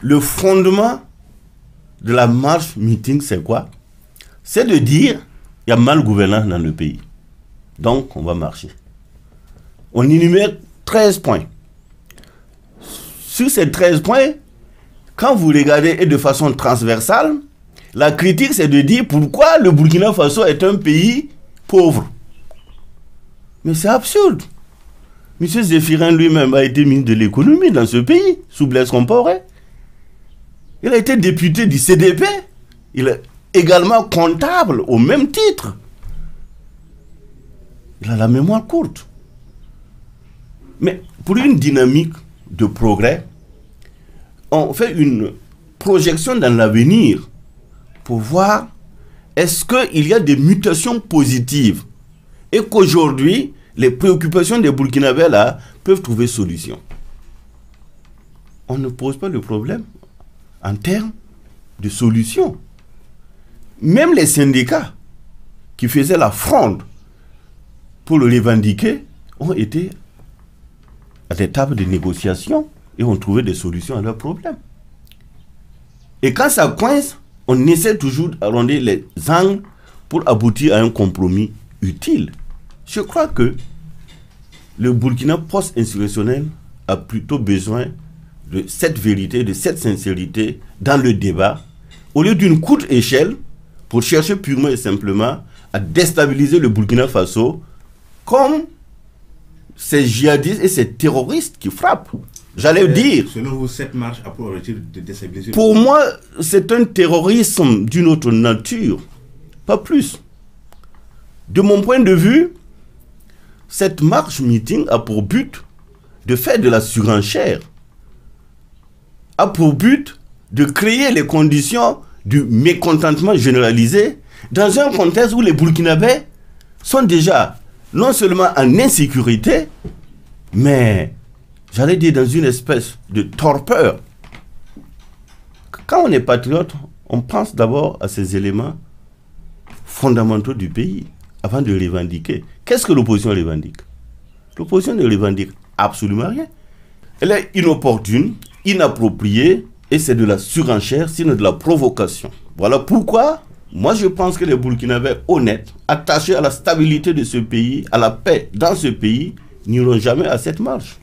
le fondement de la marche meeting, c'est quoi? C'est de dire il y a mal gouvernance dans le pays. Donc, on va marcher. On énumère 13 points. Sur ces 13 points, quand vous regardez et de façon transversale, la critique, c'est de dire pourquoi le Burkina Faso est un pays pauvre. Mais c'est absurde. M. Zéphirin lui-même a été ministre de l'économie dans ce pays, sous Blaise Compaoré. Il a été député du CDP. Il est également comptable au même titre. Il a la mémoire courte. Mais pour une dynamique de progrès, on fait une projection dans l'avenir pour voir est-ce qu'il y a des mutations positives et qu'aujourd'hui, les préoccupations des Burkinabés là peuvent trouver solution. On ne pose pas le problème en termes de solution. Même les syndicats qui faisaient la fronde pour le revendiquer ont été à des tables de négociation et ont trouvé des solutions à leurs problèmes. Et quand ça coince, on essaie toujours d'arrondir les angles pour aboutir à un compromis utile. Je crois que le Burkina post-insurrectionnel a plutôt besoin de cette vérité, de cette sincérité dans le débat, au lieu d'une courte échelle pour chercher purement et simplement à déstabiliser le Burkina Faso comme ces djihadistes et ces terroristes qui frappent. J'allais dire... Selon vous, cette marche a pour objectif de déstabiliser... Pour moi, c'est un terrorisme d'une autre nature, pas plus. De mon point de vue, cette marche meeting a pour but de faire de la surenchère, a pour but de créer les conditions du mécontentement généralisé dans un contexte où les Burkinabés sont déjà non seulement en insécurité, mais, j'allais dire, dans une espèce de torpeur. Quand on est patriote, on pense d'abord à ces éléments fondamentaux du pays avant de revendiquer. Qu'est-ce que l'opposition revendique? L'opposition ne revendique absolument rien. Elle est inopportune, inappropriée, et c'est de la surenchère, sinon de la provocation. Voilà pourquoi, moi je pense que les Burkinabés honnêtes, attachés à la stabilité de ce pays, à la paix dans ce pays, n'iront jamais à cette marche.